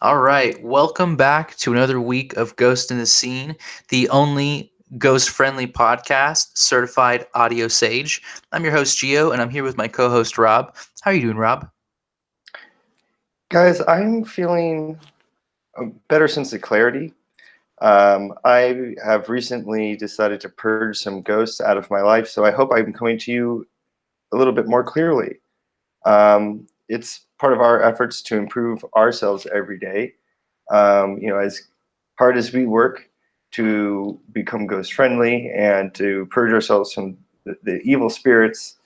All right, welcome back to another week of Ghost in the Scene, the only ghost-friendly podcast, certified audio sage. I'm your host Gio, and I'm here with my co-host Rob. How are you doing, Rob? Guys, I'm feeling a better sense of clarity. I have recently decided to purge some ghosts out of my life, so I hope I'm coming to you a little bit more clearly. It's part of our efforts to improve ourselves every day. As hard as we work to become ghost friendly and to purge ourselves from the evil spirits,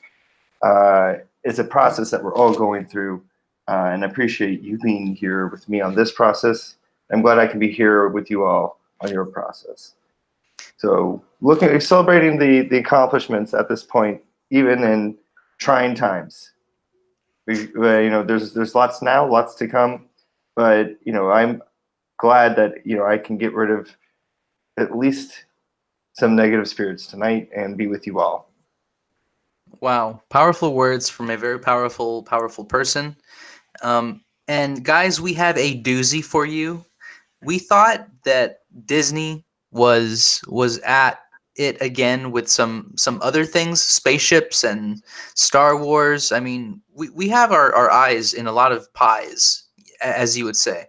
uh, it's a process that we're all going through, and I appreciate you being here with me on this process. I'm glad I can be here with you all on your process. So, celebrating the accomplishments at this point, even in trying times. There's lots now, lots to come, but I'm glad that I can get rid of at least some negative spirits tonight and be with you all. Wow, powerful words from a very powerful person. And guys, we have a doozy for you. We thought that Disney was at it again with some other things, spaceships and Star Wars. I mean, we have our eyes in a lot of pies, as you would say.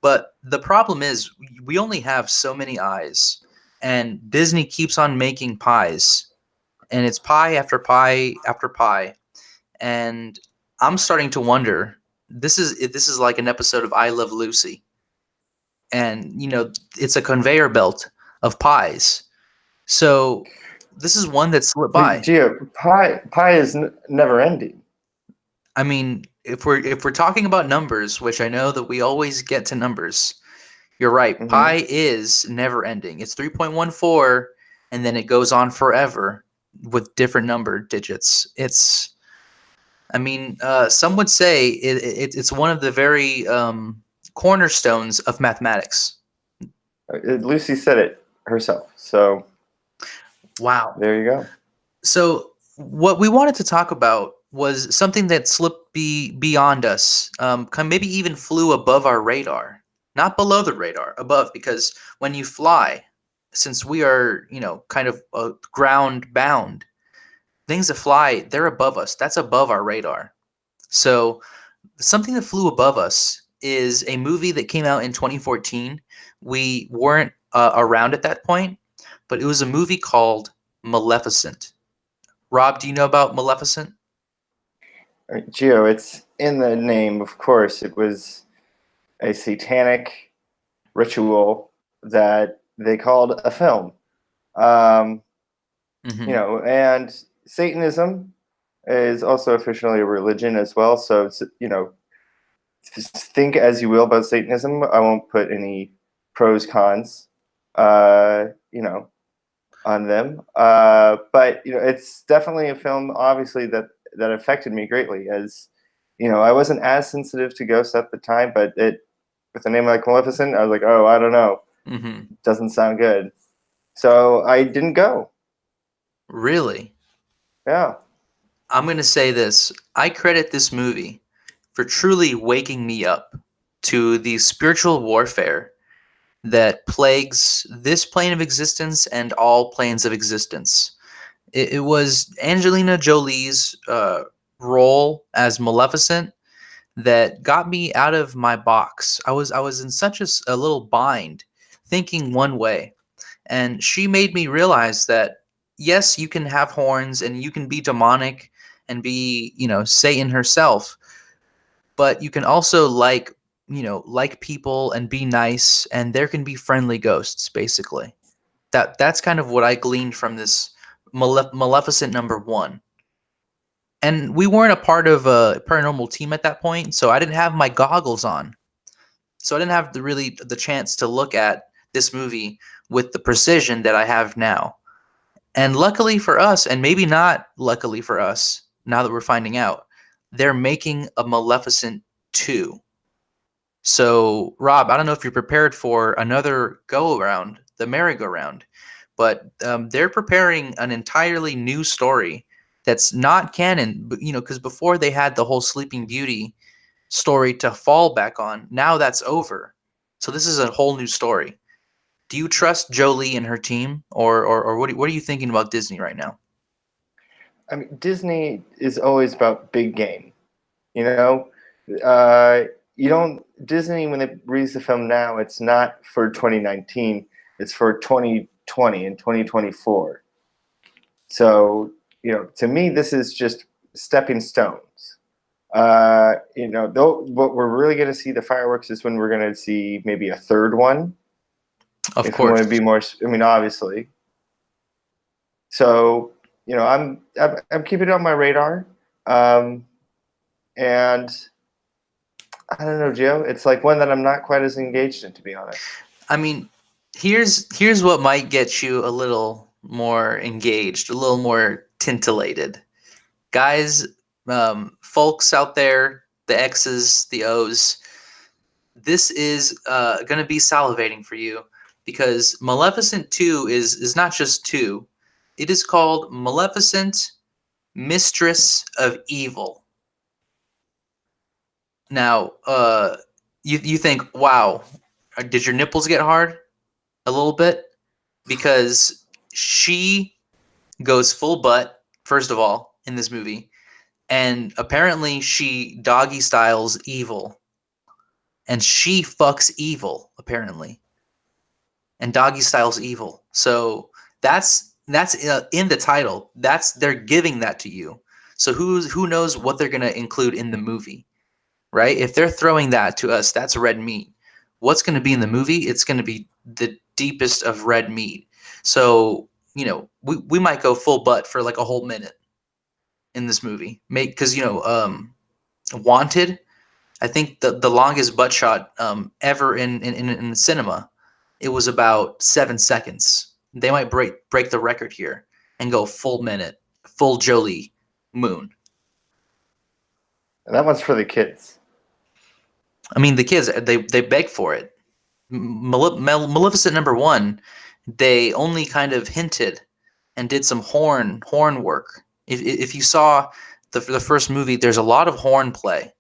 But the problem is we only have so many eyes, and Disney keeps on making pies, and it's pie after pie after pie. And I'm starting to wonder, this is like an episode of I Love Lucy, and it's a conveyor belt of pies. So this is one that slipped But by. Gio, pie is never ending. I mean, if we're talking about numbers, which I know that we always get to numbers, you're right. Hmm. Pi is never ending. It's 3.14, and then it goes on forever with different number digits. I mean, some would say it's one of the very cornerstones of mathematics. Lucy said it herself. So Wow. there you go. So what we wanted to talk about was something that slipped beyond us, maybe even flew above our radar, not below the radar, above. Because when you fly, since we are kind of ground bound, things that fly, they're above us. That's above our radar. So something that flew above us is a movie that came out in 2014. We weren't around at that point, but it was a movie called Maleficent. Rob, do you know about Maleficent? Geo, it's in the name, of course. It was a satanic ritual that they called a film. Um, Hmm. and Satanism is also officially a religion as well. So it's, think as you will about Satanism. I won't put any pros cons, uh, you know, on them. But it's definitely a film, obviously that affected me greatly. As I wasn't as sensitive to ghosts at the time, but it with a name like Maleficent, I was like, oh, I don't know, Hmm. doesn't sound good. So I didn't go. Really? Yeah. I'm going to say this. I credit this movie for truly waking me up to the spiritual warfare that plagues this plane of existence and all planes of existence. It was Angelina Jolie's role as Maleficent that got me out of my box. I was in such a little bind, thinking one way, and she made me realize that yes, you can have horns and you can be demonic and be Satan herself, but you can also like people and be nice, and there can be friendly ghosts. Basically, that's kind of what I gleaned from this Maleficent number one. And we weren't a part of a paranormal team at that point, so I didn't have my goggles on. So I didn't have the chance to look at this movie with the precision that I have now. And luckily for us, and maybe not luckily for us, now that we're finding out, they're making a Maleficent 2. So, Rob, I don't know if you're prepared for another go around, the merry-go-round, but they're preparing an entirely new story that's not canon. But because before they had the whole Sleeping Beauty story to fall back on. Now that's over. So this is a whole new story. Do you trust Jolie and her team, or what are you thinking about Disney right now? I mean, Disney is always about big game. You know, uh, you don't Disney when they release the film now. It's not for 2019. It's for 2020 and 2024. So to me, this is just stepping stones. Though what we're really going to see the fireworks is when we're going to see maybe a third one. Of If we want course. to be more, I mean, obviously. So I'm keeping it on my radar, and I don't know, Joe. It's like one that I'm not quite as engaged in, to be honest. I mean, here's what might get you a little more engaged, a little more tintillated. Guys, folks out there, the X's, the O's, this is going to be salivating for you because Maleficent 2 is not just 2. It is called Maleficent, Mistress of Evil. Now, you think, wow, did your nipples get hard a little bit? Because she goes full butt, first of all, in this movie, and apparently she doggy styles evil, and she fucks evil apparently, and doggy styles evil. So that's in the title. They're giving that to you. So who knows what they're gonna include in the movie, right? If they're throwing that to us, that's red meat. What's going to be in the movie? It's going to be the deepest of red meat. So, we might go full butt for like a whole minute in this movie. Because, Wanted, I think the longest butt shot ever in cinema, it was about 7 seconds. They might break the record here and go full minute, full Jolie Moon. And that one's for the kids. I mean, the kids, they beg for it. Maleficent #1, they only kind of hinted and did some horn work. If you saw the first movie, there's a lot of horn play,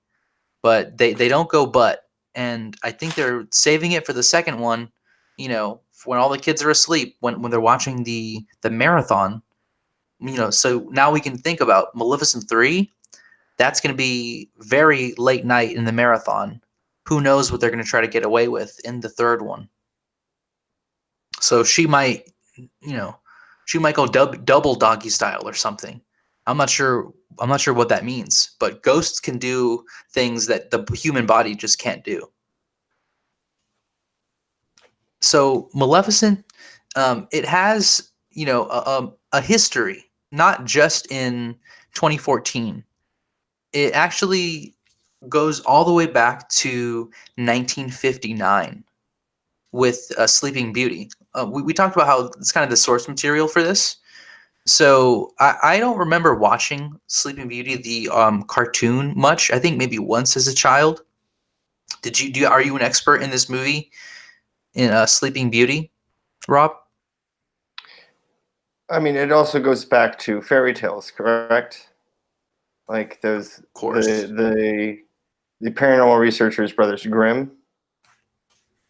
but they don't go butt. And I think they're saving it for the second one, when all the kids are asleep, when they're watching the marathon. So now we can think about Maleficent 3. That's going to be very late night in the marathon. Who knows what they're going to try to get away with in the third one. So she might go double doggy style or something. I'm not sure what that means, but ghosts can do things that the human body just can't do. So Maleficent, it has a history, not just in 2014. It actually goes all the way back to 1959 with Sleeping Beauty. We talked about how it's kind of the source material for this. So I don't remember watching Sleeping Beauty, the cartoon, much. I think maybe once as a child. Are you an expert in this movie, in Sleeping Beauty, Rob? I mean, it also goes back to fairy tales, correct? Like those, Of course. the paranormal researchers, Brothers Grimm,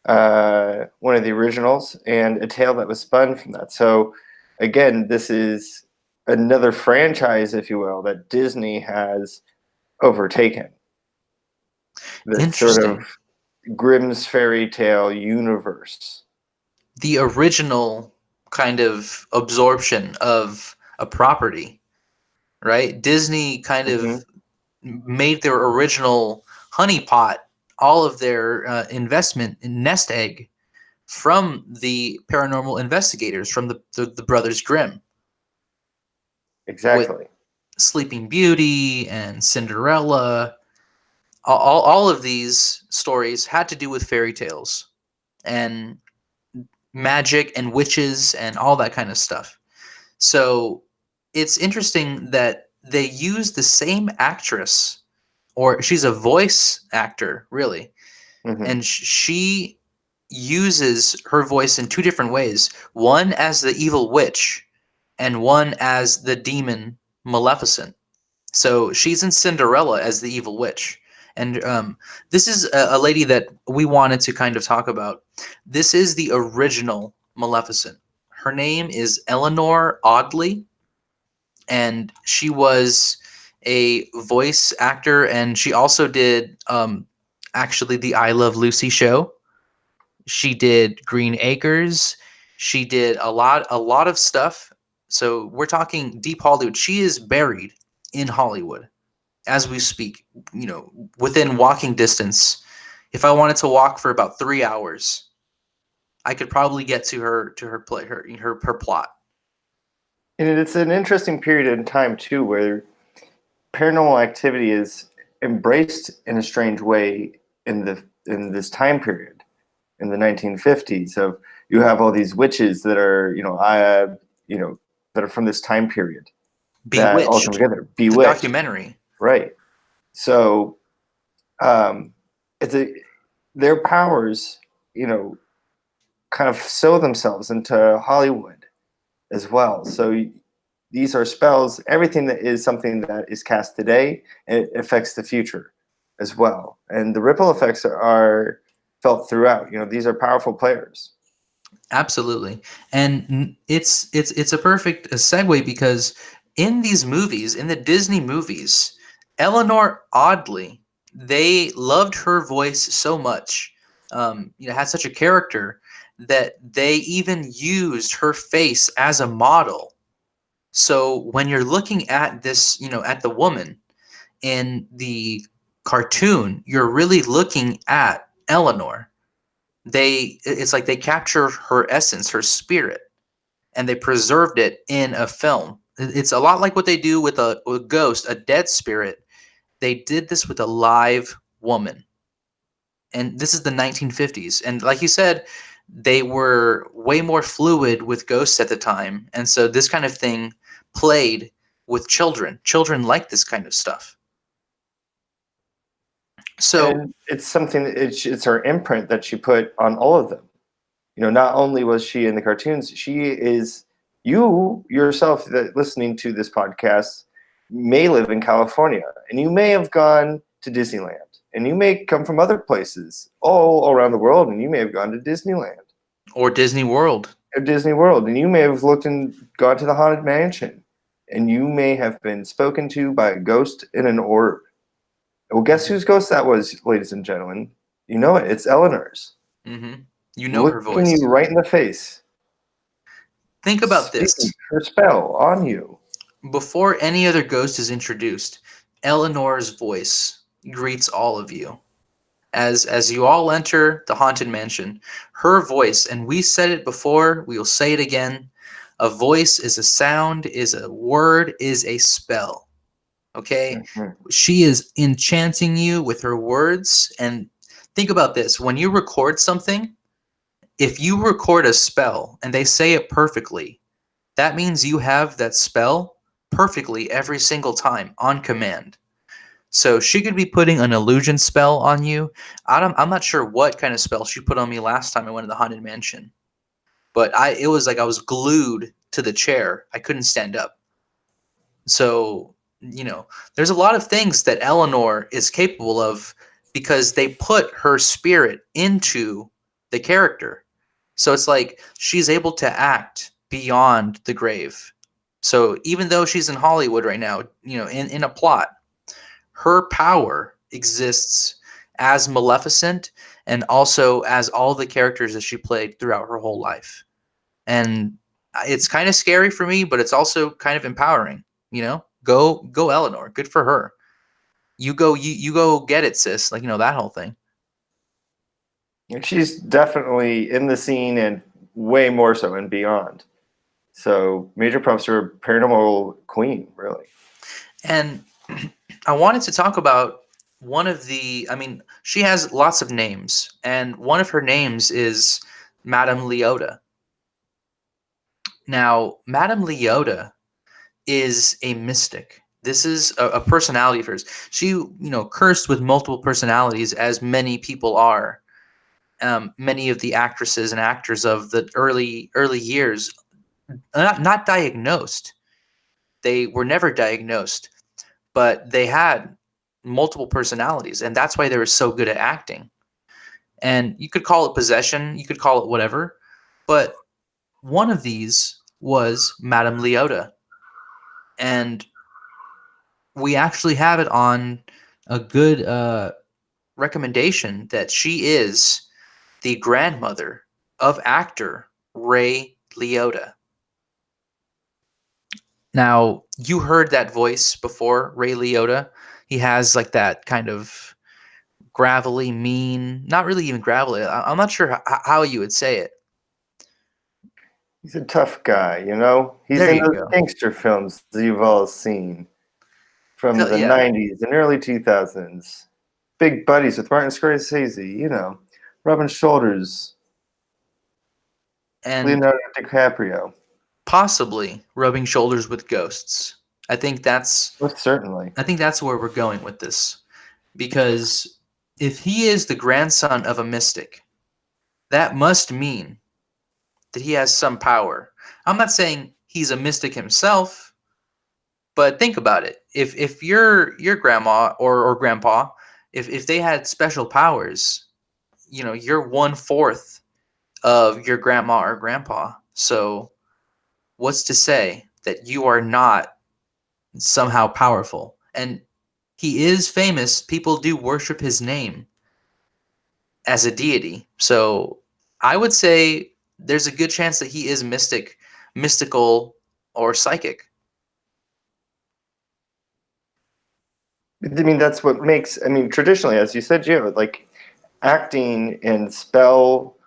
one of the originals, and a tale that was spun from that. So, again, this is another franchise, if you will, that Disney has overtaken. The sort of Grimm's fairy tale universe. The original kind of absorption of a property, right? Disney kind of made their original honeypot, all of their investment in nest egg, from the paranormal investigators, from the Brothers Grimm. Exactly. With Sleeping Beauty and Cinderella, all of these stories had to do with fairy tales and magic and witches and all that kind of stuff. So it's interesting that they use the same actress, or she's a voice actor, really. And she uses her voice in two different ways. One as the evil witch and one as the demon Maleficent. So she's in Cinderella as the evil witch, And this is a lady that we wanted to kind of talk about. This is the original Maleficent. Her name is Eleanor Audley, and she was a voice actor, and she also did actually the I Love Lucy show. She did Green Acres. She did a lot of stuff. So we're talking deep Hollywood. She is buried in Hollywood as we speak, within walking distance. If I wanted to walk for about 3 hours, I could probably get to her play her plot. And it's an interesting period in time too, where paranormal activity is embraced in a strange way in this time period in the 1950s. Of you have all these witches that are you know that are from this time period that all come Bewitched, together. the Bewitched, documentary. right? So um, it's a their powers, kind of sow themselves into Hollywood as well. So these are spells. Everything that is something that is cast today, it affects the future as well, and the ripple effects are felt throughout. These are powerful players. Absolutely. And it's a perfect segue because in these movies, in the Disney movies, Eleanor Audley, they loved her voice so much, had such a character that they even used her face as a model. So when you're looking at this, at the woman in the cartoon, you're really looking at Eleanor. It's like they capture her essence, her spirit, and they preserved it in a film. It's a lot like what they do with a ghost, a dead spirit. They did this with a live woman. And this is the 1950s. And like you said, they were way more fluid with ghosts at the time. And so this kind of thing played with children. Children like this kind of stuff. So, And it's something it's her imprint that she put on all of them. Not only was she in the cartoons, she is you yourself that listening to this podcast may live in California and you may have gone to Disneyland and you may come from other places all around the world and you may have gone to Disneyland or Disney World. or Disney World and you may have looked and gone to the Haunted Mansion and you may have been spoken to by a ghost in an orb. Well, guess whose ghost that was, ladies and gentlemen? You know it. It's Eleanor's. Mm-hmm. You know her Looking you voice. right in the face, Think about speaking this. her spell on you. Before any other ghost is introduced, Eleanor's voice greets all of you. As you all enter the haunted mansion, her voice, and we said it before, we will say it again, a voice is a sound, is a word, is a spell. Okay? Mhm. She is enchanting you with her words. And think about this, when you record something, if you record a spell and they say it perfectly, that means you have that spell perfectly every single time on command. So she could be putting an illusion spell on you. I'm not sure what kind of spell she put on me last time I went to the haunted mansion, but it was like I was glued to the chair. I couldn't stand up. So there's a lot of things that Eleanor is capable of because they put her spirit into the character. So it's like she's able to act beyond the grave. So even though she's in Hollywood right now, in a plot, her power exists as Maleficent and also as all the characters that she played throughout her whole life. And it's kind of scary for me, but it's also kind of empowering, Go Eleanor. Good for her. You go get it, sis. Like, that whole thing. And she's definitely in the scene and way more so and beyond. So major props to her, paranormal queen, really. And I wanted to talk about she has lots of names, and one of her names is Madame Leota. Now, Madame Leota is a mystic. This is a personality of hers. She, cursed with multiple personalities, as many people are. Many of the actresses and actors of the early years, not diagnosed. They were never diagnosed, but they had multiple personalities, and that's why they were so good at acting. And you could call it possession, you could call it whatever, but one of these was Madame Leota, and we actually have it on a good recommendation that she is the grandmother of actor Ray Liotta. Now, you heard that voice before, Ray Liotta. He has like that kind of gravelly, mean, not really even gravelly. I'm not sure how you would say it. He's a tough guy, you know? He's There in you those go. gangster films that you've all seen from the Yeah. 90s and early 2000s. Big buddies with Martin Scorsese, you know, rubbing shoulders, And Leonardo DiCaprio. possibly rubbing shoulders with ghosts. I think that's Most certainly. I think that's where we're going with this. Because if he is the grandson of a mystic, that must mean that he has some power. I'm not saying he's a mystic himself, but think about it. If your grandma or grandpa, if they had special powers, you're 1/4 of your grandma or grandpa. So what's to say that you are not somehow powerful? And he is famous. People do worship his name as a deity. So I would say there's a good chance that he is mystical, or psychic. I mean, that's what makes, I mean, traditionally, as you said, Gio, like acting and spell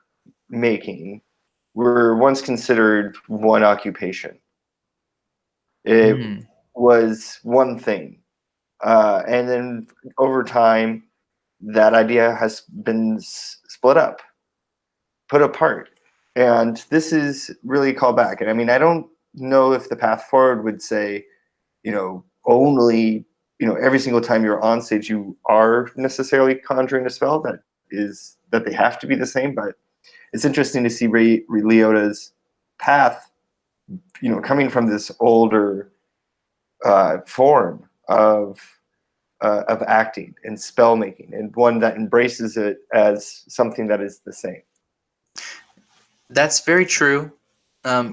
making were once considered one occupation. It Mm, was one thing. And then over time, that idea has been split up, put apart. And this is really a call back. And I mean, I don't know if the path forward would say, only, every single time you're on stage, you are necessarily conjuring a spell that they have to be the same. But it's interesting to see Ray Liotta's path, coming from this older form of acting and spell making, and one that embraces it as something that is the same. that's very true.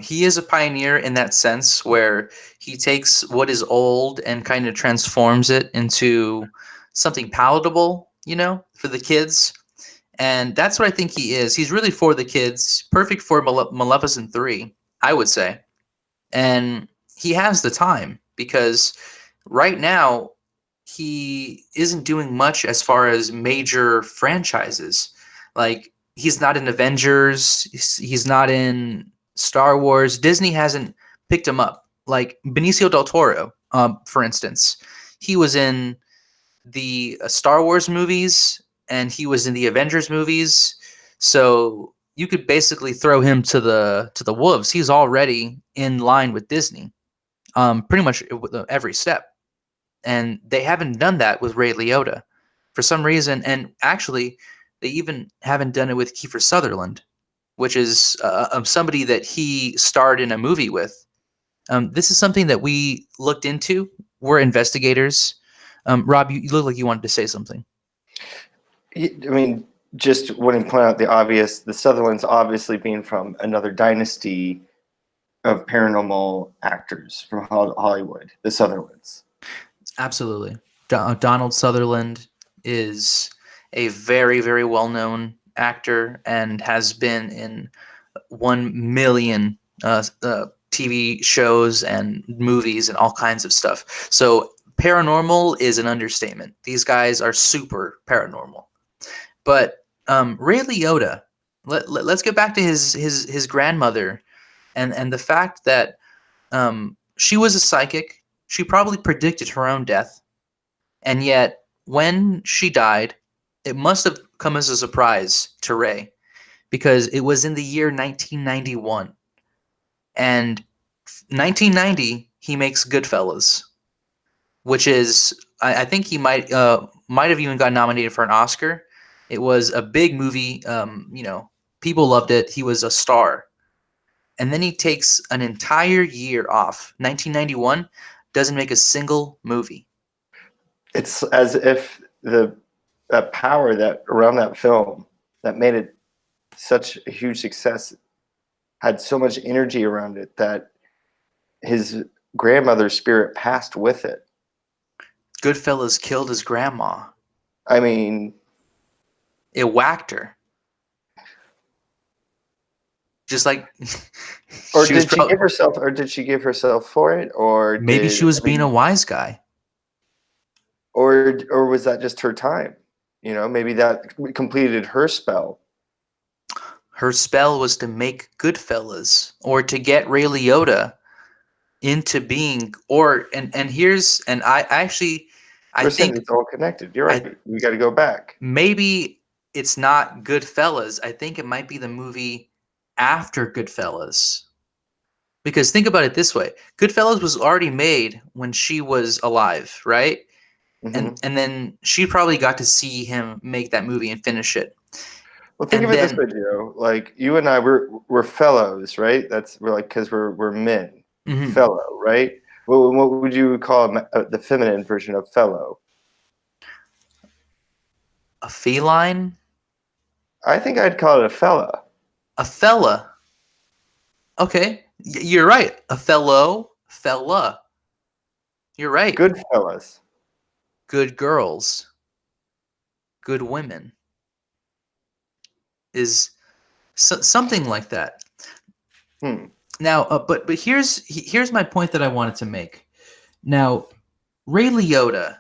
He is a pioneer in that sense where he takes what is old and kind of transforms it into something palatable, for the kids. And that's what I think he is. He's really for the kids, perfect for Maleficent 3, I would say. And he has the time because right now he isn't doing much as far as major franchises. Like he's not in Avengers, he's not in Star Wars. Disney hasn't picked him up. Like Benicio del Toro, for instance, he was in the Star Wars movies and he was in the Avengers movies. So you could basically throw him to the wolves. He's already in line with Disney, pretty much with every step. And they haven't done that with Ray Liotta for some reason. And actually, they even haven't done it with Kiefer Sutherland, which is somebody that he starred in a movie with. This is something that we looked into. We're investigators. Rob, you look like you wanted to say something. I mean, just want to point out the obvious. The Sutherlands obviously being from another dynasty of paranormal actors from Hollywood, the Sutherlands. Absolutely. Donald Sutherland is a very, very well known actor and has been in 1 million TV shows and movies and all kinds of stuff. So, paranormal is an understatement. These guys are super paranormal. But Ray Liotta, let's get back to his grandmother and the fact that she was a psychic. She probably predicted her own death. And yet, when she died, it must have come as a surprise to Ray because it was in the year 1991. And 1990, he makes Goodfellas, which is, I think he might have even got nominated for an Oscar. It was a big movie. People loved it. He was a star. And then he takes an entire year off. 1991 doesn't make a single movie. It's as if the that power that around that film that made it such a huge success had so much energy around it that his grandmother's spirit passed with it. Goodfellas killed his grandma. I mean, It whacked her. Just like or she was did she probably give herself, or did she give herself for it, or maybe did she was I being a mean, wise guy. or was that just her time? You know, maybe that completed her spell. Her spell was to make Goodfellas or to get Ray Liotta into being and here's and I actually I Listen, think it's all connected. You're I right. We got to go back. maybe it's not Goodfellas. I think it might be the movie after Goodfellas. Because think about it this way. Goodfellas was already made when she was alive, right? Hmm. And then she probably got to see him make that movie and finish it. Well, think And of it this then way, Gio. Like you and I, we're fellows, right? We're like because we're men, mhm, fellow, right? Well, what would you call the feminine version of fellow? a feline, I think I'd call it a fella. a fella. Okay, you're right. A fellow, fella. You're right. Good fellas. Good girls, good women is something like that. Hmm. Now, but here's my point that I wanted to make. Now, Ray Liotta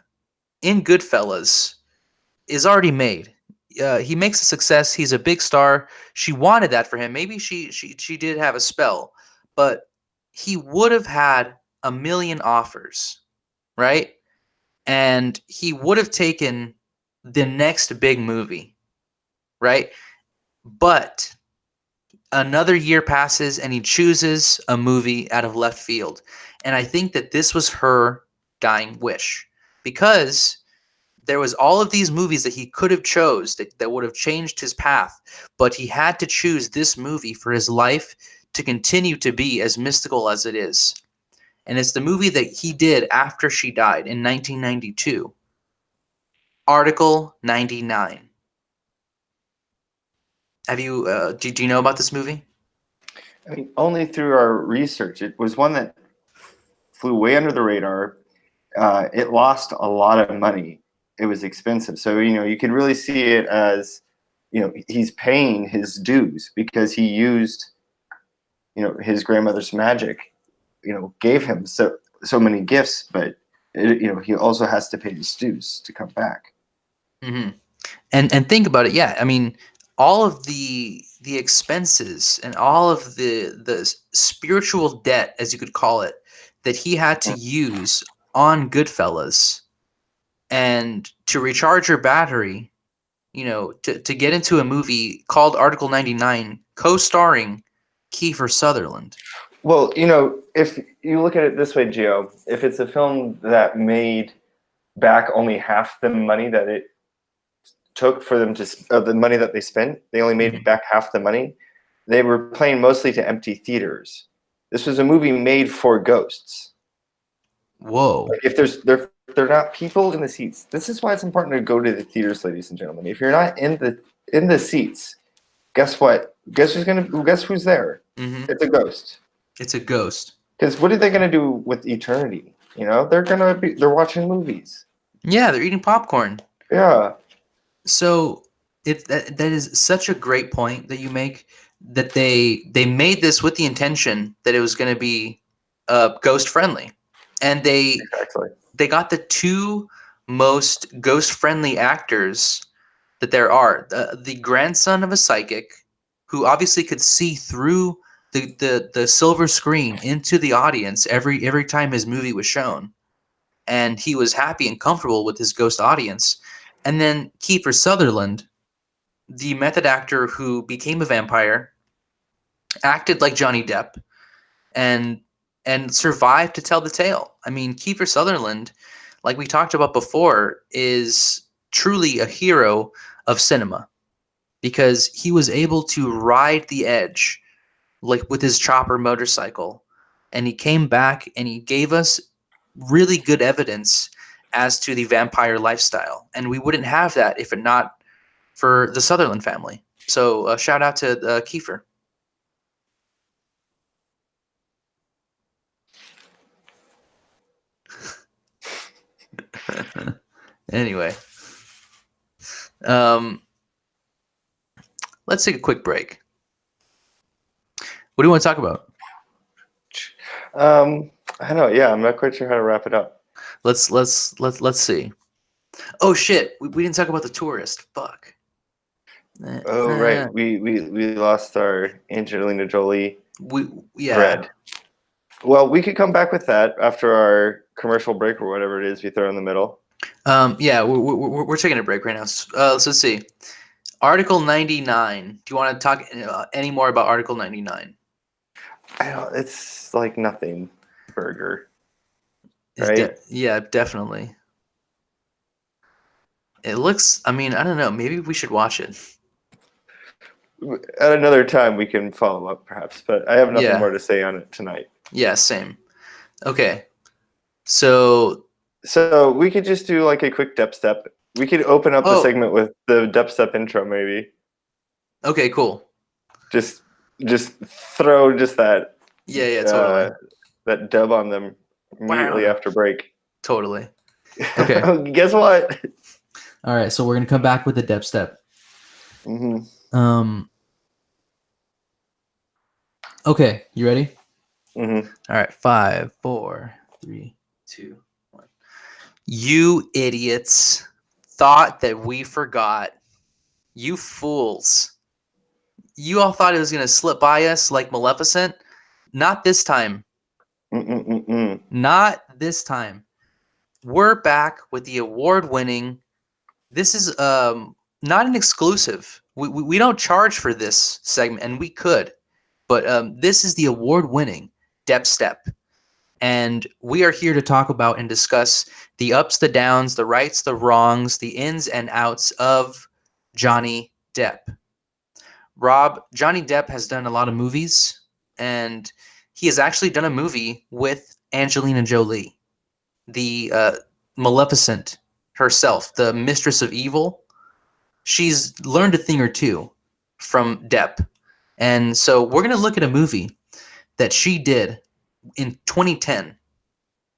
in Goodfellas is already made. He makes a success. He's a big star. She wanted that for him. Maybe she did have a spell, but he would have had a million offers, right? And he would have taken the next big movie, right? But another year passes and he chooses a movie out of left field. And I think that this was her dying wish because there was all of these movies that he could have chose that would have changed his path, but he had to choose this movie for his life to continue to be as mystical as it is. And it's the movie that he did after she died in 1992, Article 99. Have you do you know about this movie? I mean, only through our research. It was one that flew way under the radar. It lost a lot of money. It was expensive, so you could really see it as he's paying his dues because he used his grandmother's magic. Gave him so many gifts, but he also has to pay his dues to come back. Hmm. And think about it. Yeah, I mean, all of the expenses and all of the spiritual debt, as you could call it, that he had to use on Goodfellas and to recharge your battery, to get into a movie called Article 99, co-starring Kiefer Sutherland. Well, if you look at it this way, Gio, if it's a film that made back only half the money that it took for them the money that they spent, they only made Mhm. back half the money. They were playing mostly to empty theaters. This was a movie made for ghosts. Whoa. Like if they're not people in the seats. This is why it's important to go to the theaters, ladies and gentlemen. If you're not in the seats, guess what? Guess who's there? Hmm. It's a ghost. It's a ghost. Because what are they gonna do with eternity? They're watching movies. Yeah, they're eating popcorn. Yeah. So that is such a great point that you make that they made this with the intention that it was going to be ghost friendly, and Exactly. they got the two most ghost friendly actors that there are. The grandson of a psychic who obviously could see through the silver screen into the audience every time his movie was shown, and he was happy and comfortable with his ghost audience. And then Kiefer Sutherland, the method actor who became a vampire, acted like Johnny Depp, and survived to tell the tale. I mean, Kiefer Sutherland, like we talked about before, is truly a hero of cinema because he was able to ride the edge like with his chopper motorcycle, and he came back and he gave us really good evidence as to the vampire lifestyle, and we wouldn't have that if it not for the Sutherland family. So shout out to Kiefer. Anyway, let's take a quick break. What do you want to talk about? I don't know. Yeah, I'm not quite sure how to wrap it up. Let's see. Oh shit, we didn't talk about The Tourist. Fuck. Oh right, we lost our Angelina Jolie Yeah. thread. Well, we could come back with that after our commercial break or whatever it is we throw in the middle. Yeah, we're taking a break right now. So let's see. Article 99. Do you want to talk any more about Article 99? It's like nothing burger, right? Yeah, definitely. It looks, I mean, I don't know. Maybe we should watch it. At another time, we can follow up, perhaps. But I have nothing more to say on it tonight. Yeah, same. Okay. So we could just do like a quick depth step. We could open up the segment with the depth step intro, maybe. Okay, cool. Just throw that. Yeah, totally. That dub on them immediately after break. Totally. Okay. Guess what? All right, so we're gonna come back with the depth step. Mm-hmm. Okay, you ready? Mm-hmm. All right, 5, 4, 3, 2, 1. You idiots thought that we forgot. You fools. You all thought it was gonna slip by us like Maleficent. Not this time. Not this time. We're back with the award-winning. This is not an exclusive. We don't charge for this segment, and we could, but this is the award-winning Depth Step, and we are here to talk about and discuss the ups, the downs, the rights, the wrongs, the ins and outs of Johnny Depp. Rob, Johnny Depp has done a lot of movies, and he has actually done a movie with Angelina Jolie, the Maleficent herself, the Mistress of Evil. She's learned a thing or two from Depp. And so we're going to look at a movie that she did in 2010,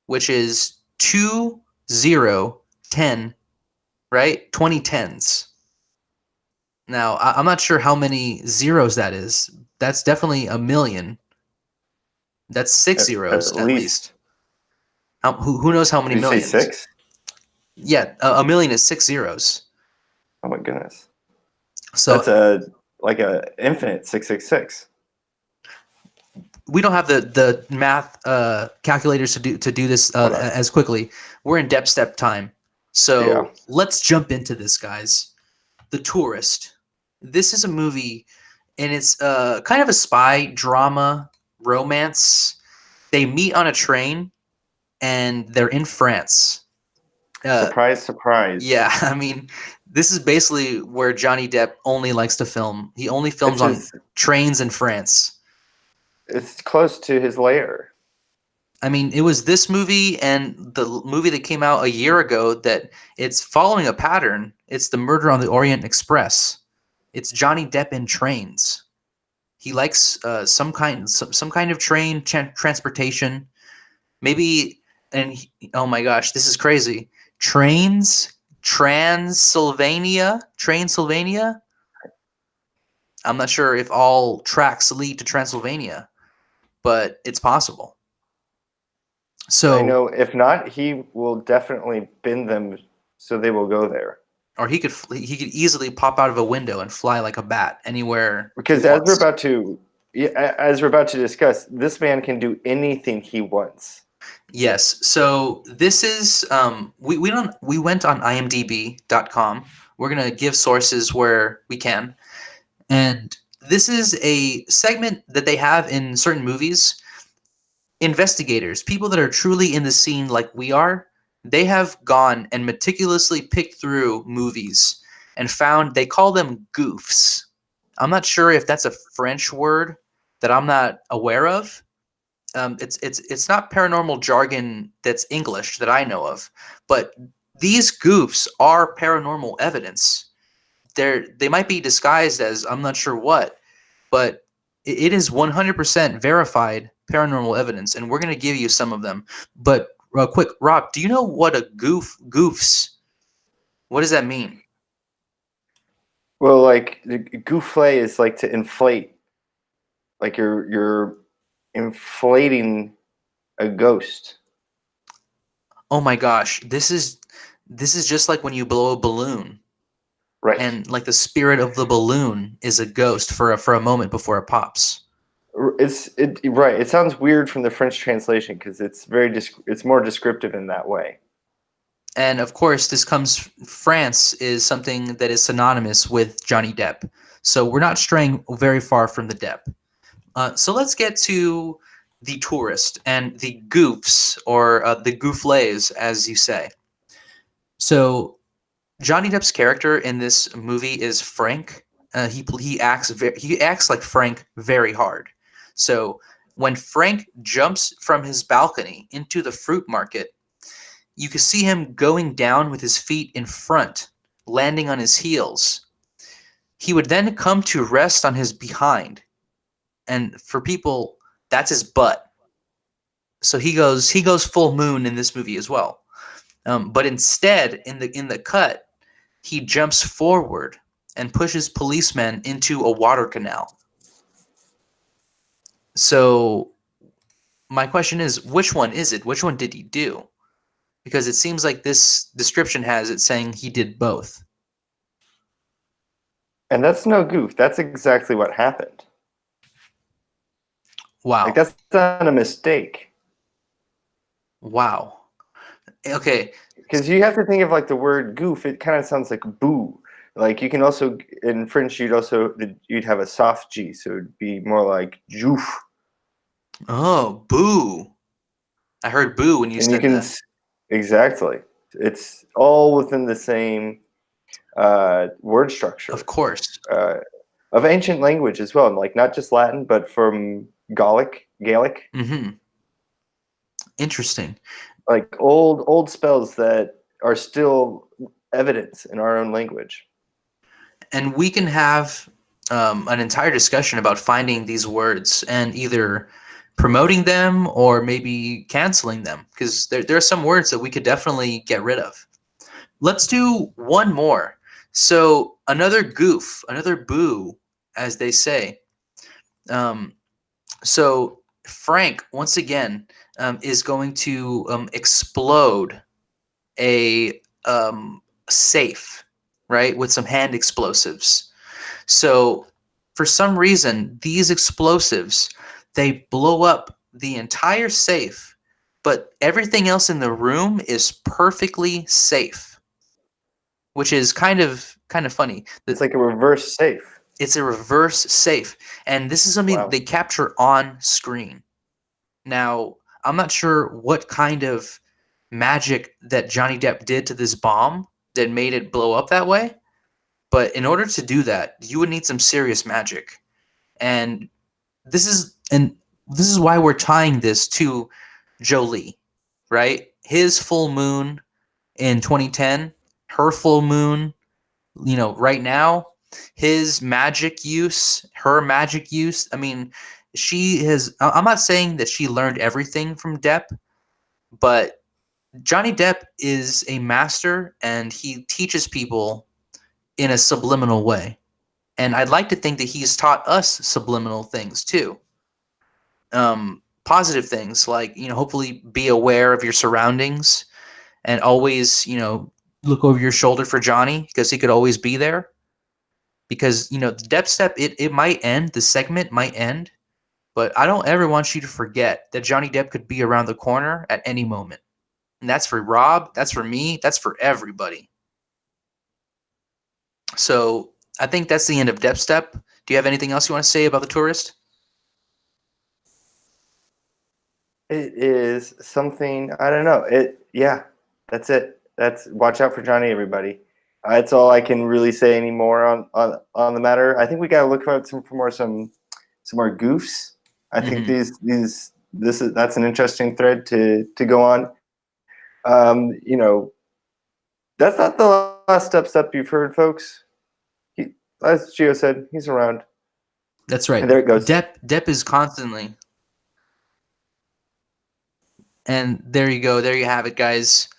which is 2010, right? 2010s. Now, I'm not sure how many zeros that is. That's definitely a million. That's 6 zeros at least. Who knows how many millions? Did you say 6? Yeah, a million is 6 zeros. Oh my goodness. So that's like a infinite 666. We don't have the math calculators to do this as quickly. We're in depth step time. So let's jump into this, guys. The Tourist. This is a movie, and it's kind of a spy drama romance. They meet on a train, and they're in France. Surprise, surprise. Yeah, I mean, this is basically where Johnny Depp only likes to film. He only films on trains in France. It's close to his lair. I mean, it was this movie and the movie that came out a year ago that it's following a pattern. It's The Murder on the Orient Express. It's Johnny Depp in trains. He likes some kind of train transportation. Maybe, oh my gosh, this is crazy. Transylvania. I'm not sure if all tracks lead to Transylvania, but it's possible. So I know if not, he will definitely bend them so they will go there. Or he could easily pop out of a window and fly like a bat anywhere. Because as we're about to discuss, this man can do anything he wants. Yes. So this is we went on imdb.com. We're going to give sources where we can. And this is a segment that they have in certain movies. Investigators, people that are truly in the scene like we are, they have gone and meticulously picked through movies and found, they call them goofs. I'm not sure if that's a French word that I'm not aware of, It's not paranormal jargon that's English that I know of, but these goofs are paranormal evidence. They might be disguised as I'm not sure what, but it is 100% verified paranormal evidence, and we're going to give you some of them. But quick, Rob, do you know what a goofs? What does that mean? Well, like the gouffle is like to inflate, like you're inflating a ghost. Oh my gosh, this is just like when you blow a balloon, Right. and like the spirit of the balloon is a ghost for a moment before it pops. Right. It sounds weird from the French translation because it's more descriptive in that way. And of course, this comes France is something that is synonymous with Johnny Depp. So we're not straying very far from the Depp. So let's get to the tourist and the goofs, or the gooflays, as you say. So Johnny Depp's character in this movie is Frank. He acts like Frank very hard. So when Frank jumps from his balcony into the fruit market, you can see him going down with his feet in front, landing on his heels. He would then come to rest on his behind, and for people, that's his butt. So he goes full moon in this movie as well. But instead, in the cut, he jumps forward and pushes policemen into a water canal. So my question is, which one is it? Which one did he do? Because it seems like this description has it saying he did both. And that's no goof. That's exactly what happened. Like Wow. that's not a mistake. Wow. Okay. Because you have to think of like the word goof. It kind of sounds like boo. Like you can also in French you'd have a soft G, so it'd be more like joof. Oh, boo. I heard boo when you And you said can that. exactly. It's all within the same word Of structure course. uh, of ancient language as well, like not just Latin, but from Gaelic, Mhm. Interesting. like old spells that are still evidence in our own language. And we can have an entire discussion about finding these words and either promoting them or maybe canceling them, because there are some words that we could definitely get rid of. Let's do one more. So another goof, another boo, as they say. Um, so Frank, once again, is going to explode a safe, right, with some hand explosives. So for some reason, these explosives, they blow up the entire safe, but everything else in the room is perfectly safe, which is kind of funny. It's like a reverse safe. It's a reverse safe, and this is something Wow. they capture on screen. Now, I'm not sure what kind of magic that Johnny Depp did to this bomb that made it blow up that way, but in order to do that, you would need some serious magic. And this is why we're tying this to Jolie, right? His full moon in 2010, her full moon, right now, his magic use, her magic use. I mean, I'm not saying that she learned everything from Depp, but Johnny Depp is a master and he teaches people in a subliminal way. And I'd like to think that he's taught us subliminal things too. Positive things like, hopefully be aware of your surroundings and always, look over your shoulder for Johnny because he could always be there. Because, the depth step, it might end, the segment might end, but I don't ever want you to forget that Johnny Depp could be around the corner at any moment. And that's for Rob, that's for me, that's for everybody. So I think that's the end of depth step. Do you have anything else you want to say about the tourist? It is something I don't know. Yeah, that's it. That's watch out for Johnny, everybody. That's all I can really say anymore on the matter. I think we got to look for some more goofs. I think Hmm. these That's an interesting thread to go on. That's not the last step you've heard, folks. He, as Gio said, he's around. That's right. And there it goes. Depp is constantly. And there you go. There you have it, guys.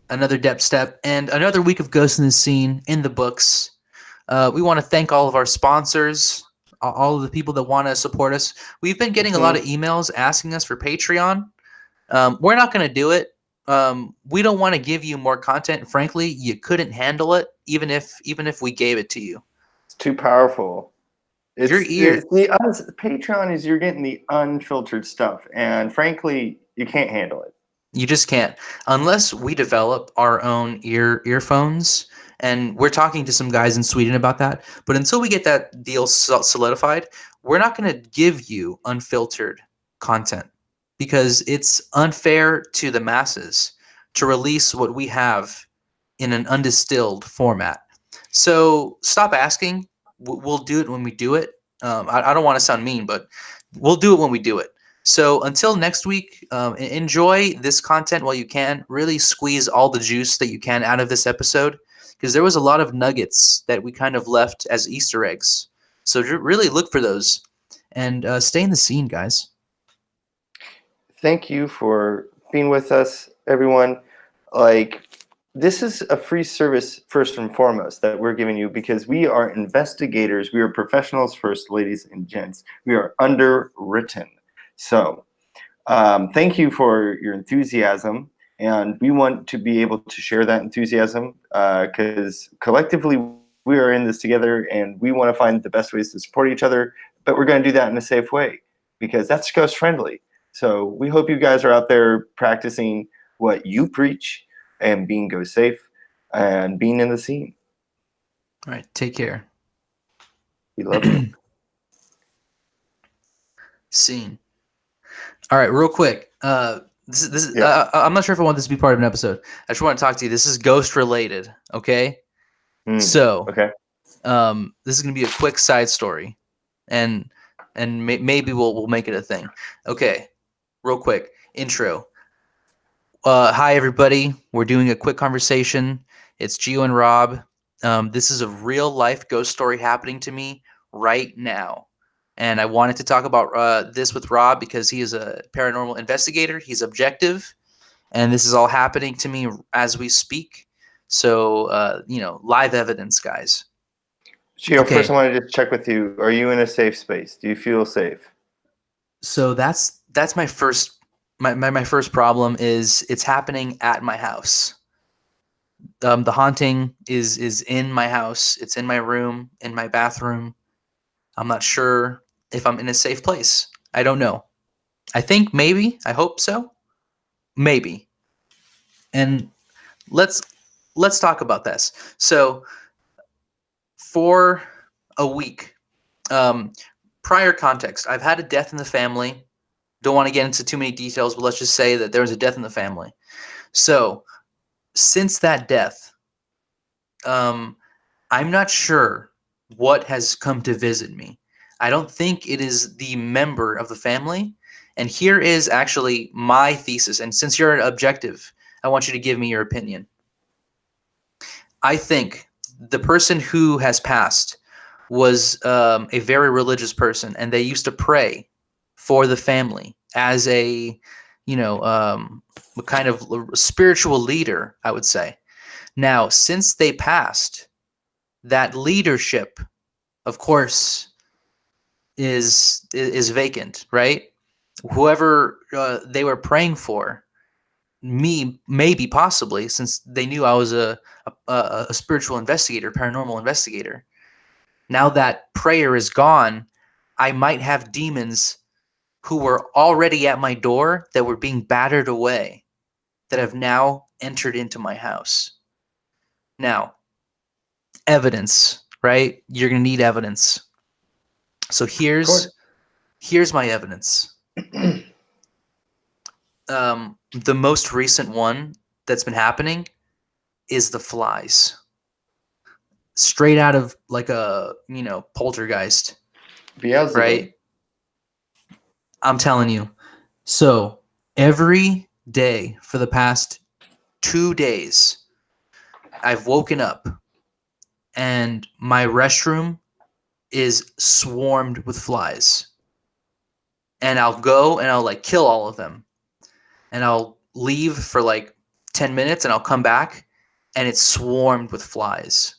Another Depp step and another week of Ghost in the Scene in the books. We want to thank all of our sponsors, all of the people that want to support us. We've been getting a lot of emails asking us for Patreon. We're not going to do it. We don't want to give you more content. Frankly, you couldn't handle it, even if we gave it to you. It's too powerful. Your ear. Patreon is you're getting the unfiltered stuff, and frankly, you can't handle it. You just can't unless we develop our own earphones. And we're talking to some guys in Sweden about that. But until we get that deal solidified, we're not going to give you unfiltered content because it's unfair to the masses to release what we have in an undistilled format. So stop asking. We'll do it when we do it. I don't want to sound mean, but we'll do it when we do it. So until next week, enjoy this content while you can. Really squeeze all the juice that you can out of this episode because there was a lot of nuggets that we kind of left as Easter eggs. So really look for those and stay in the scene, guys. Thank you for being with us, everyone. This is a free service first and foremost that we're giving you because we are investigators. We are professionals first, ladies and gents. We are underwritten. So thank you for your enthusiasm. And we want to be able to share that enthusiasm because collectively we are in this together and we want to find the best ways to support each other. But we're going to do that in a safe way because that's ghost friendly. So we hope you guys are out there practicing what you preach and being ghost safe and being in the scene. All right. Take care. We love you. Scene. All right, real quick. This I'm not sure if I want this to be part of an episode. I just want to talk to you. This is ghost related, okay? So, okay. This is gonna be a quick side story, and maybe we'll make it a thing. Okay, real quick intro. Hi everybody. We're doing a quick conversation. It's Gio and Rob. This is a real life ghost story happening to me right now. And I wanted to talk about this with Rob because he is a paranormal investigator. He's objective. And this is all happening to me as we speak. So, live evidence, guys. Gio, okay. First I wanted to check with you. Are you in a safe space? Do you feel safe? So that's my first my first problem is it's happening at my house. The haunting is in my house. It's in my room, in my bathroom. I'm not sure if I'm in a safe place. I don't know. I think maybe. I hope so. Maybe. And let's talk about this. So for a week, prior context, I've had a death in the family. Don't want to get into too many details, but let's just say that there was a death in the family. So since that death, I'm not sure what has come to visit me. I don't think it is the member of the family. And here is actually my thesis. And since you're an objective, I want you to give me your opinion. I think the person who has passed was a very religious person, and they used to pray for the family as a, kind of spiritual leader, I would say. Now, since they passed, that leadership, of course, is vacant, right? Whoever they were praying for, me, maybe, possibly, since they knew I was a spiritual investigator, paranormal investigator. Now that prayer is gone, I might have demons who were already at my door that were being battered away that have now entered into my house. Now, evidence, right? You're going to need evidence. So here's my evidence. The most recent one that's been happening is the flies. Straight out of like a, poltergeist. Beelzebub. Right? I'm telling you, So every day for the past 2 days, I've woken up and my restroom is swarmed with flies. And I'll go and I'll like kill all of them. And I'll leave for like 10 minutes and I'll come back and it's swarmed with flies.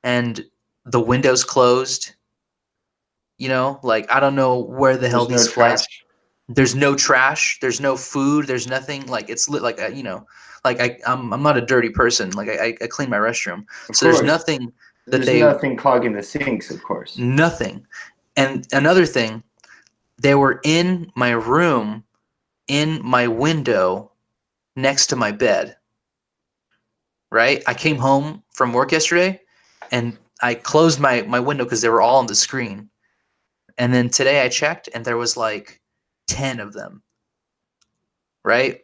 And the window's closed. Like I don't know where the hell There's no these flies. trash. There's no trash. There's no food. There's nothing. Like it's lit. Like like I'm not a dirty person. Like I clean my restroom. Of So there's course. nothing that There's they nothing clogging the sinks, of course. nothing. And another thing, they were in my room, in my window, next to my bed. Right. I came home from work yesterday, and I closed my window because they were all on the screen. And then today I checked, and there was like 10 of them. Right.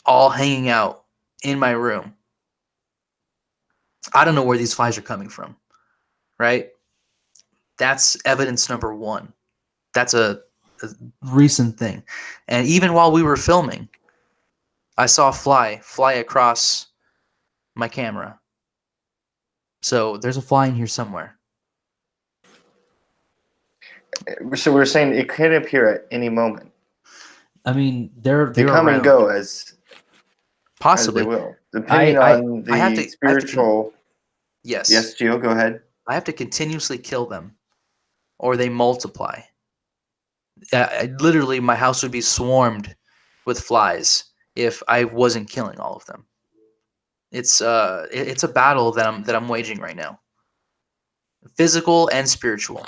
All hanging out in my room. I don't know where these flies are coming from, right? That's evidence number one. That's a recent thing. And even while we were filming, I saw a fly across my camera. So there's a fly in here somewhere. So we're saying it could appear at any moment. I mean, they're They come around. and go as Possibly. they will, depending on I have the to spiritual. yes. Yes, Gio, go ahead. I have to continuously kill them, or they multiply. Literally, my house would be swarmed with flies if I wasn't killing all of them. It's a battle that I'm waging right now, physical and spiritual.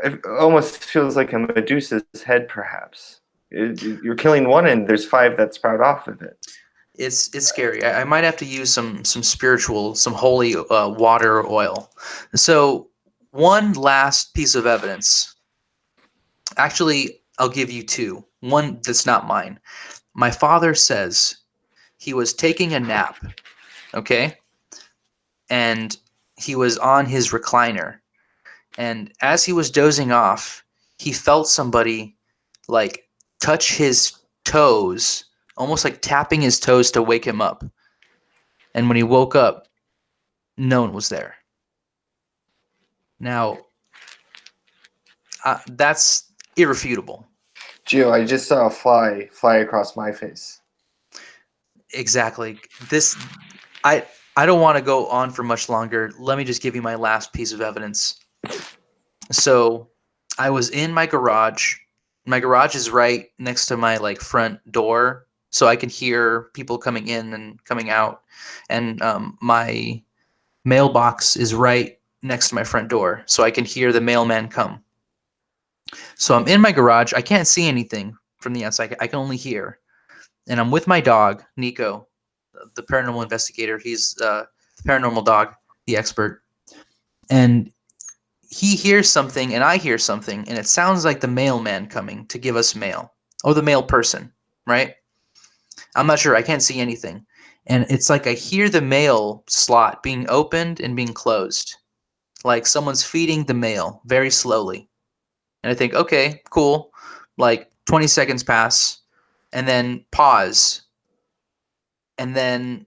It almost feels like a Medusa's head, perhaps. You're killing one, and there's 5 that sprout off of it. It's scary. I might have to use some spiritual, some holy water or oil. So one last piece of evidence. Actually, I'll give you two. One that's not mine. My father says he was taking a nap, okay? And he was on his recliner. And as he was dozing off, he felt somebody like touch his toes, almost like tapping his toes to wake him up. And when he woke up, no one was there. Now, that's irrefutable. Gio, I just saw a fly across my face. Exactly. I don't want to go on for much longer. Let me just give you my last piece of evidence. So, I was in my garage. My garage is right next to my like front door, so I can hear people coming in and coming out. And my mailbox is right next to my front door, so I can hear the mailman come. So I'm in my garage. I can't see anything from the outside. I can only hear. And I'm with my dog, Nico, the paranormal investigator. He's the paranormal dog, the expert. And he hears something and I hear something, and it sounds like the mailman coming to give us mail, or the mail person, right? I'm not sure. I can't see anything. And it's like I hear the mail slot being opened and being closed, like someone's feeding the mail very slowly. And I think, okay, cool. Like 20 seconds pass, and then pause, and then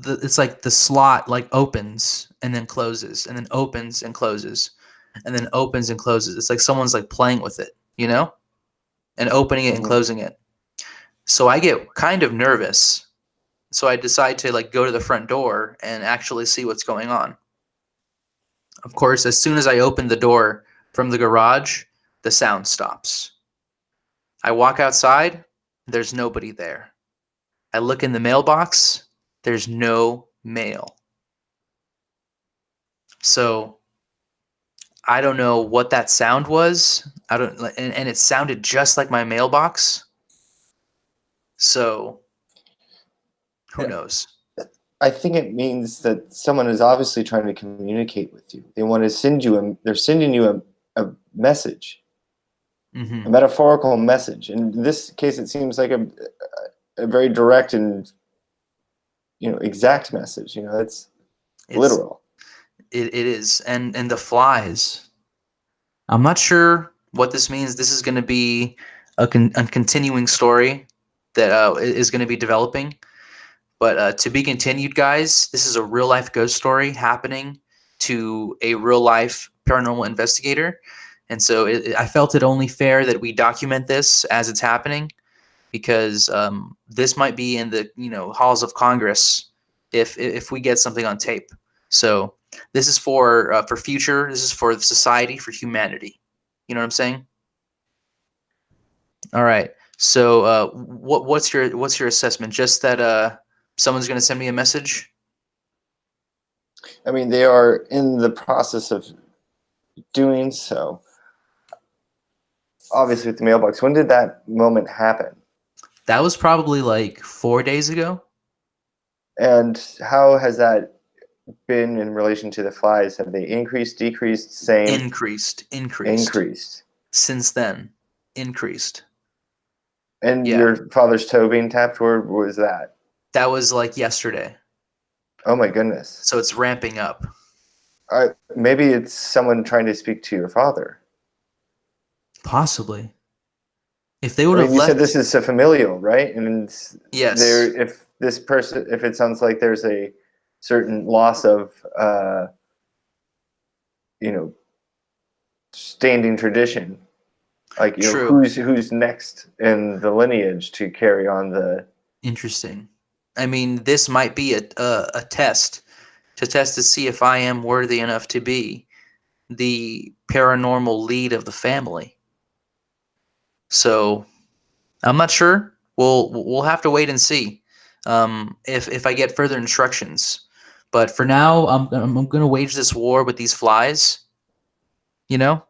it's like the slot like opens and then closes, and then opens and closes, and then opens and closes. It's like someone's like playing with it, and opening it and closing it. So I get kind of nervous. So I decide to like go to the front door and actually see what's going on. Of course, as soon as I open the door from the garage, the sound stops. I walk outside, there's nobody there. I look in the mailbox, there's no mail. So I don't know what that sound was. And it sounded just like my mailbox. So who knows? I think it means that someone is obviously trying to communicate with you. They want to send you they're sending you a message, a metaphorical message. In this case, it seems like a very direct and exact message. It's literal. It is, and the flies. I'm not sure what this means. This is going to be a continuing story that is going to be developing. But to be continued, guys. This is a real life ghost story happening to a real life paranormal investigator, and so I felt it only fair that we document this as it's happening, because this might be in the halls of Congress if we get something on tape. So this is for future. This is for the society, for humanity. You know what I'm saying? All right. So what's your assessment? Just that someone's going to send me a message. I mean, they are in the process of doing so. Obviously, with the mailbox. When did that moment happen? That was probably like 4 days ago. And how has that been in relation to the flies? Have they increased, decreased, same? Increased. Increased. Since then, increased. And Yeah. your father's toe being tapped, where was that? That was like yesterday. Oh my goodness. So it's ramping up. Maybe it's someone trying to speak to your father. Possibly. If they would I have mean, you said left. this is a familial, right? And there, Yes. if this person, if it sounds like there's a certain loss of, you know, standing tradition, like True. who's next in the lineage to carry on the. Interesting. I mean, this might be a test to see if I am worthy enough to be the paranormal lead of the family. So I'm not sure. We'll have to wait and see if I get further instructions. But for now, I'm gonna wage this war with these flies. You know,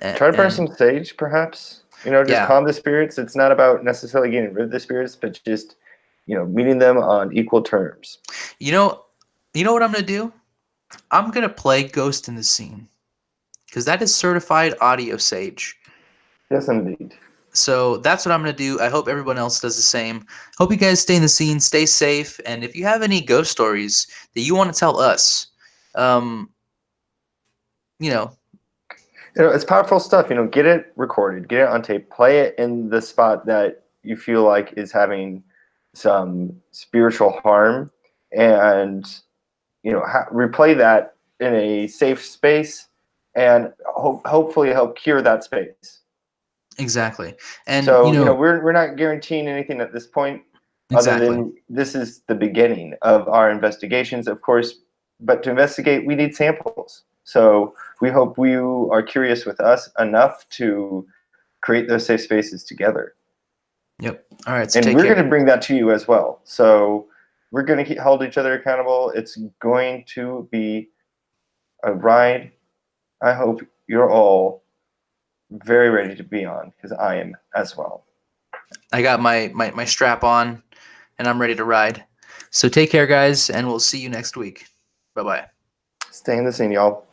Try to burn and some sage, perhaps. Just yeah, calm the spirits. It's not about necessarily getting rid of the spirits, but just meeting them on equal terms. you know, you know what I'm gonna do? I'm gonna play Ghost in the Scene because that is certified audio sage. Yes, indeed. So that's what I'm going to do. I hope everyone else does the same. Hope you guys stay in the scene, stay safe, and if you have any ghost stories that you want to tell us, um, you know, It's powerful stuff. Get it recorded, get it on tape, play it in the spot that you feel like is having some spiritual harm, and replay that in a safe space, and hopefully help cure that space. exactly. And So we're not guaranteeing anything at this point, other exactly. than this is the beginning of our investigations, of course. But to investigate, we need samples. So we hope you are curious with us enough to create those safe spaces together. Yep. All right. So And take we're going to care. bring that to you as well. So we're going to hold each other accountable. It's going to be a ride. I hope you're all very ready to be on, because I am as well. I got my strap on, and I'm ready to ride. So take care, guys, and we'll see you next week. Bye bye. Stay in the scene, y'all.